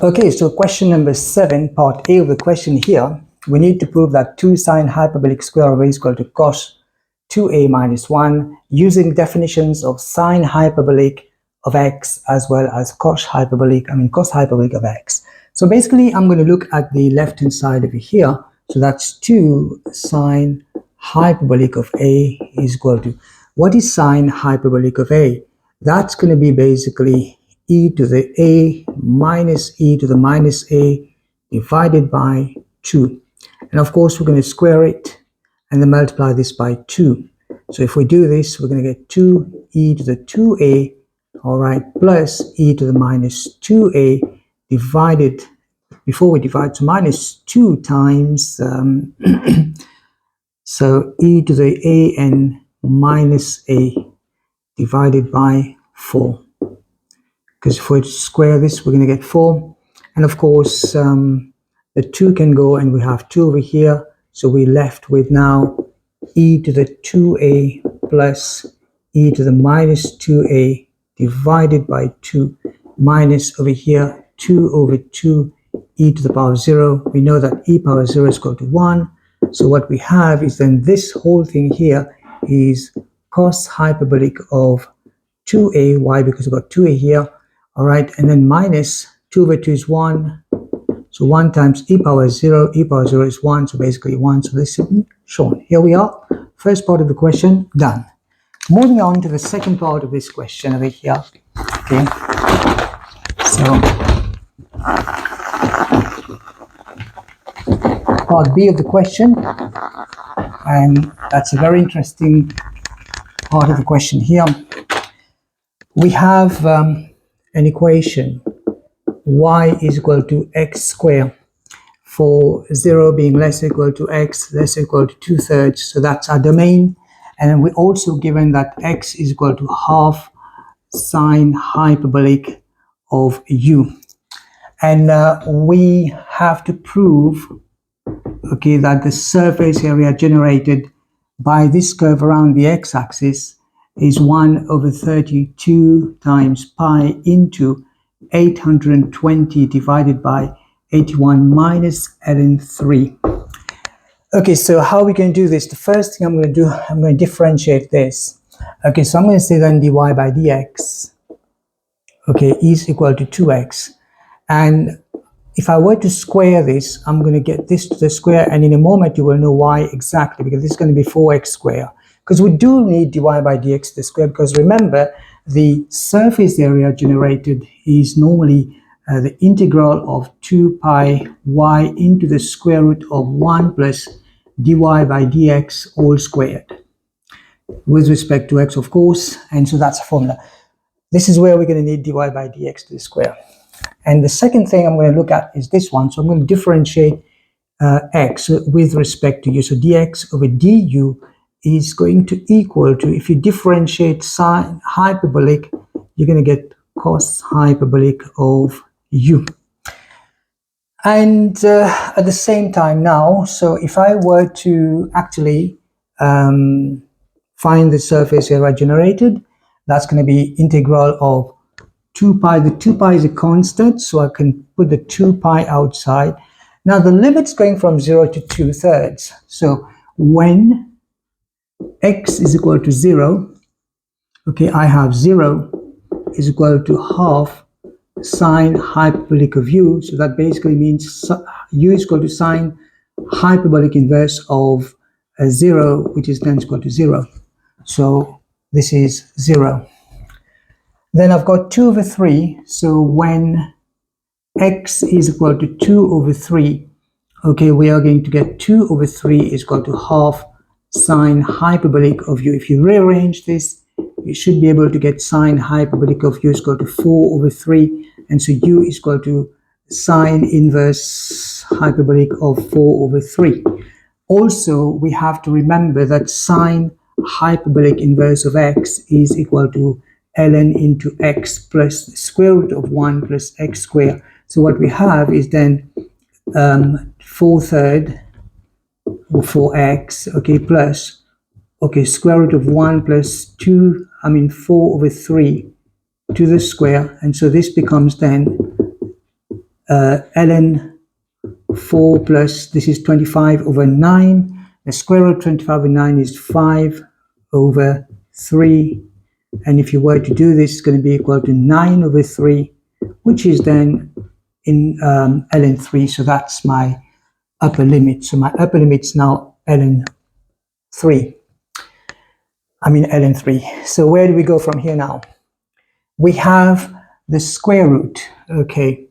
Okay, so question number 7, part A of the question here. We need to prove that 2 sine hyperbolic square of a is equal to cos 2a minus 1 using definitions of sine hyperbolic of x as well as cos hyperbolic of x. So basically, I'm going to look at the left-hand side over here. So that's 2 sine hyperbolic of a is equal to, what is sine hyperbolic of a? That's going to be basically e to the a minus e to the minus a divided by 2. And of course, we're going to square it and then multiply this by 2. So if we do this, we're going to get 2e to the 2a, all right, plus e to the minus 2a divided, before we divide, so minus 2 times, so e to the a n minus a divided by 4. Because if we square this, we're going to get 4. And of course, the 2 can go, and we have 2 over here. So we're left with now e to the 2a plus e to the minus 2a divided by 2 minus over here 2 over 2 e to the power 0. We know that e power 0 is equal to 1. So what we have is then this whole thing here is cos hyperbolic of 2a. Why? Because we've got 2a here. All right, and then minus 2 over 2 is 1. So 1 times e power 0 is 1, so basically 1. So this is shown. Here we are. First part of the question done. Moving on to the second part of this question over here. Okay. So part B of the question, and that's a very interesting part of the question here. We have an equation y is equal to x squared for 0 being less or equal to x less or equal to 2/3. So that's our domain. And then we're also given that x is equal to half sine hyperbolic of u. And we have to prove, okay, that the surface area generated by this curve around the x-axis is 1 over 32 times pi into 820 divided by 81 minus ln 3. Okay, so how are we going to do this? The first thing I'm going to do, I'm going to differentiate this. Okay, so I'm going to say then dy by dx, okay, is equal to 2x. And if I were to square this, I'm going to get this to the square, and in a moment you will know why exactly, because this is going to be 4x squared. Because we do need dy by dx to the square, because remember, the surface area generated is normally the integral of 2 pi y into the square root of 1 plus dy by dx all squared, with respect to x, of course. And so that's a formula. This is where we're going to need dy by dx to the square. And the second thing I'm going to look at is this one. So I'm going to differentiate x with respect to u. So dx over du is going to equal to, if you differentiate sine hyperbolic, you're going to get cos hyperbolic of u. And at the same time now, so if I were to actually find the surface area generated, that's going to be integral of 2 pi. The 2 pi is a constant, so I can put the 2 pi outside. Now the limit's going from 0 to 2/3. So when x is equal to 0, okay, I have 0 is equal to half sine hyperbolic of u. So that basically means u is equal to sine hyperbolic inverse of 0, which is then equal to 0. So this is 0. Then I've got 2 over 3. So when x is equal to 2 over 3, okay, we are going to get 2 over 3 is equal to half sine hyperbolic of u. If you rearrange this, you should be able to get sine hyperbolic of u is equal to 4 over 3. And so u is equal to sine inverse hyperbolic of 4 over 3. Also, we have to remember that sine hyperbolic inverse of x is equal to ln into x plus the square root of 1 plus x squared. So what we have is then 4/3 or 4x, okay, plus, okay, square root of 1 plus 4 over 3 to the square. And so this becomes then ln 4 plus, this is 25 over 9. The square root of 25 over 9 is 5 over 3. And if you were to do this, it's going to be equal to 9 over 3, which is then in ln 3. So that's my upper limit. So my upper limit is now ln 3. ln 3. So where do we go from here now? We have the square root, okay.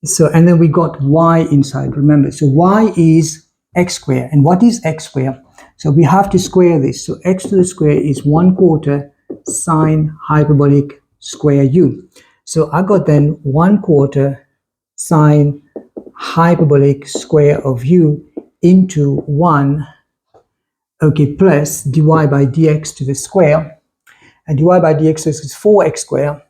So, and then we got y inside, remember. So y is x squared. And what is x squared? So we have to square this. So x to the square is 1/4 sine hyperbolic square u. So I got then 1/4 sine hyperbolic square of u into 1, okay, plus dy by dx to the square. And dy by dx is 4x squared.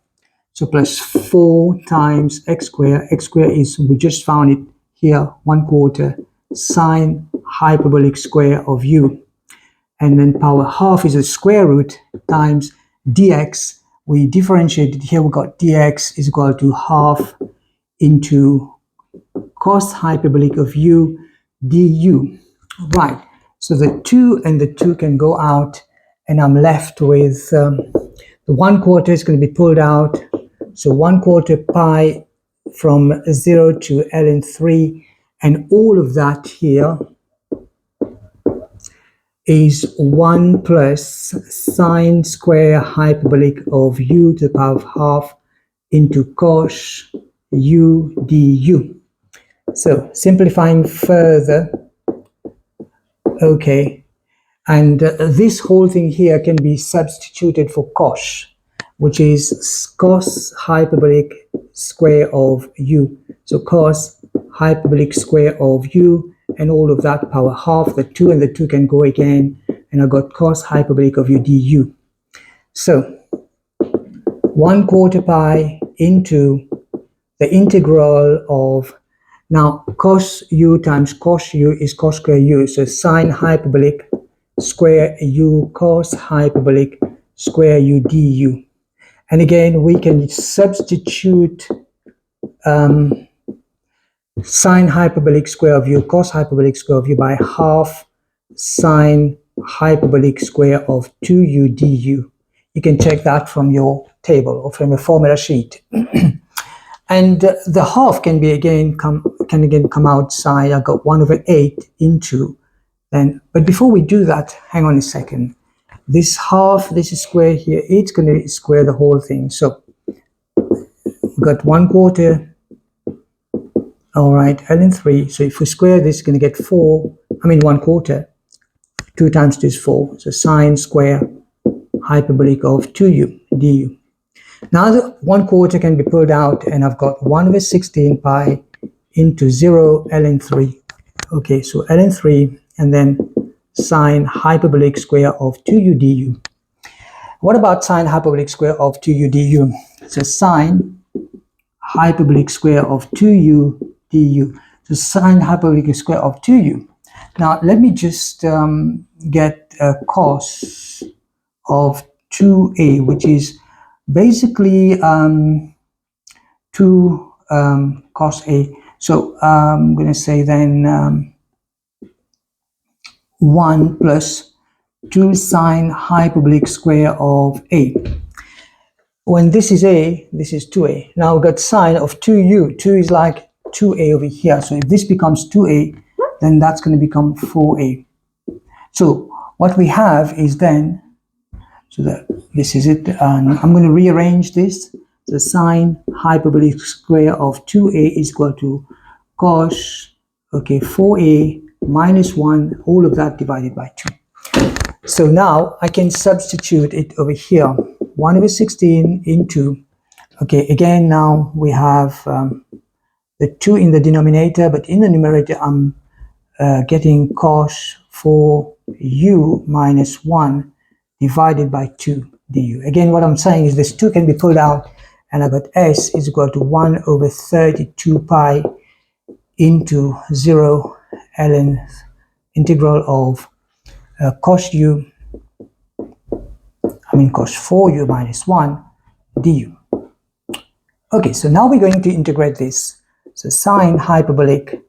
So plus 4 times x squared. X squared is, we just found it here, 1/4 sine hyperbolic square of u. And then power half is the square root times dx. We differentiated here, we got dx is equal to half into cos hyperbolic of u du. Right, so the 2 and the 2 can go out, and I'm left with the 1/4 is going to be pulled out. So 1/4 pi from 0 to ln 3, and all of that here is 1 plus sine square hyperbolic of u to the power of half into cos u du. So simplifying further, okay, and this whole thing here can be substituted for cos, which is cos hyperbolic square of u. So cos hyperbolic square of u, and all of that power half. The 2 and the 2 can go again, and I got cos hyperbolic of u du. So 1/4 pi into the integral of, now cos u times cos u is cos square u, so sine hyperbolic square u cos hyperbolic square u du. And again, we can substitute sine hyperbolic square of u cos hyperbolic square of u by half sine hyperbolic square of 2u du. You can check that from your table or from your formula sheet. And the half can be again come outside. I got 1/8 into, then, but before we do that, hang on a second. This half, this is square here, it's going to square the whole thing. So we got 1/4, all right, ln 3. So if we square this, it's going to get 1/4. 2 times 2 is 4. So sine square hyperbolic of 2u du. Now the 1/4 can be pulled out, and I've got 1/16 pi into 0 ln 3. Okay, so ln 3, and then sine hyperbolic square of 2u du. What about sine hyperbolic square of 2u du? So sine hyperbolic square of 2u du. So sine hyperbolic square of 2u. Now let me just get a cos of 2a, which is basically 2 cos a. So I'm going to say then 1 plus 2 sine hyperbolic square of a. When this is a, this is 2a. Now we've got sine of 2u. 2 is like 2a over here. So if this becomes 2a, then that's going to become 4a. So what we have is then, so that this is it. And I'm going to rearrange this. The sine hyperbolic square of 2a is equal to cos, okay, 4a minus 1, all of that divided by 2. So now I can substitute it over here. 1/16 into, okay, again now we have the 2 in the denominator, but in the numerator I'm getting cos 4u minus 1 divided by 2 du. Again, what I'm saying is this 2 can be pulled out, and I got s is equal to 1/32 pi into 0 ln integral of cos 4u minus 1 du. Okay, so now we're going to integrate this. So sine hyperbolic,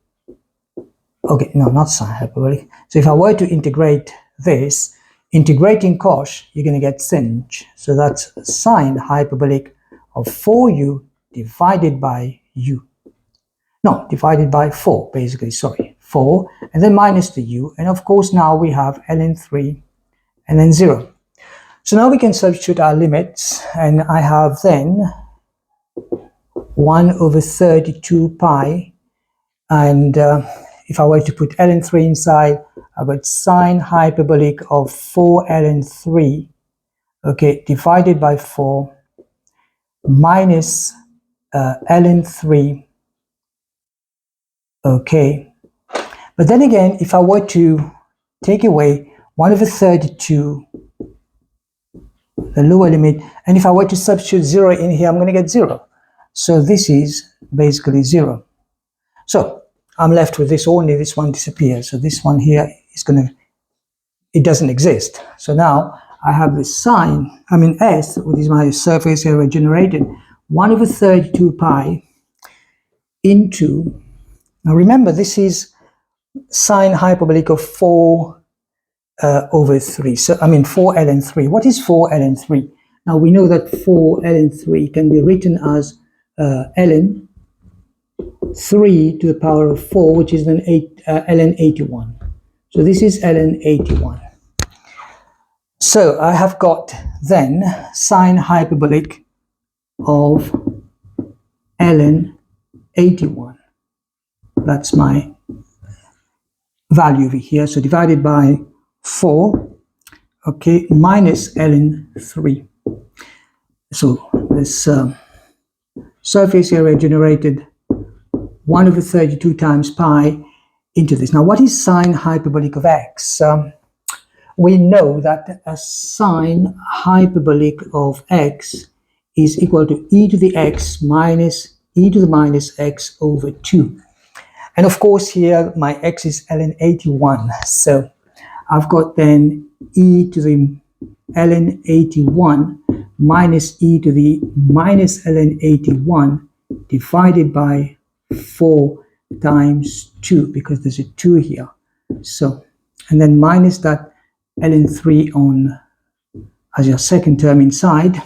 okay, no, not sine hyperbolic. So if I were to integrate this, integrating cos, you're going to get sinh. So that's sine hyperbolic of 4u divided by u. No, divided by 4, basically, sorry. 4, and then minus the u. And of course, now we have ln 3 and then 0. So now we can substitute our limits, and I have then 1 over 32 pi, and if I were to put ln 3 inside, I've got sine hyperbolic of 4 ln 3, okay, divided by 4, minus ln 3, okay. But then again, if I were to take away 1 over 32, the lower limit, and if I were to substitute 0 in here, I'm going to get 0. So this is basically 0. So I'm left with this only, this one disappears. So this one here is it doesn't exist. So now I have this sine, S, which is my surface area generated, 1 over 32 pi into, now remember this is sine hyperbolic of 4 over 3. So 4 ln 3. What is 4 ln 3? Now we know that 4 ln 3 can be written as ln 3 to the power of 4, which is then ln 81. So this is ln 81. So I have got then sine hyperbolic of ln 81. That's my value over here. So divided by 4, okay, minus ln 3. So this surface area generated 1 over 32 times pi into this. Now what is sine hyperbolic of x? We know that a sine hyperbolic of x is equal to e to the x minus e to the minus x over 2. And of course here my x is ln 81. So I've got then e to the ln 81 minus e to the minus ln 81 divided by 4 times 2, because there's a 2 here. So, and then minus that ln 3 on as your second term inside.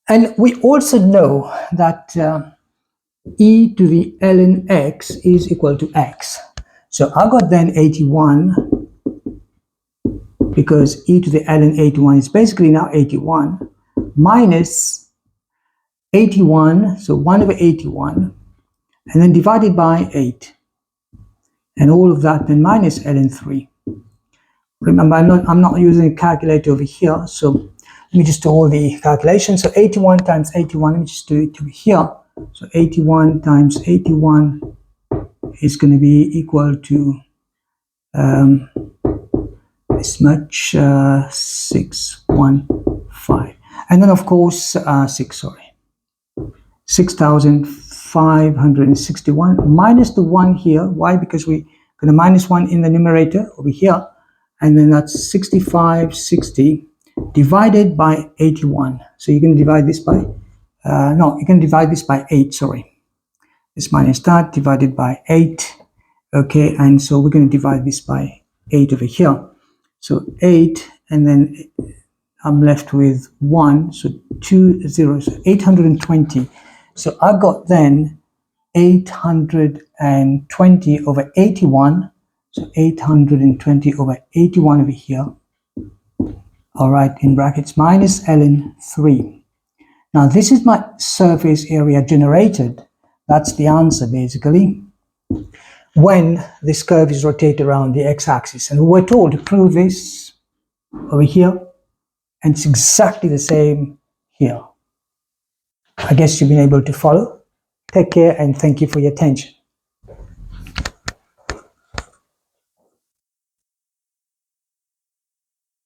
And we also know that e to the ln x is equal to x. So I got then 81, because e to the ln 81 is basically now 81, minus 81, so 1 over 81, and then divided by 8. And all of that then minus ln 3. Remember, I'm not using a calculator over here, so let me just do all the calculations. So 81 times 81, let me just do it over here. So 81 times 81 is going to be equal to this much, 615. And then of course, 6,561 minus the 1 here. Why? Because we're going to minus 1 in the numerator over here. And then that's 6560 divided by 81. So you can divide this by, you can divide this by 8, sorry. This minus that divided by 8. Okay, and so we're going to divide this by 8 over here. So 8, and then I'm left with 1, so 2 zeros, so 820. So I got then 820 over 81. So 820 over 81 over here. All right, in brackets, minus ln 3. Now this is my surface area generated. That's the answer basically, when this curve is rotated around the x-axis. And we're told to prove this over here, and it's exactly the same here. I guess you've been able to follow. Take care and thank you for your attention.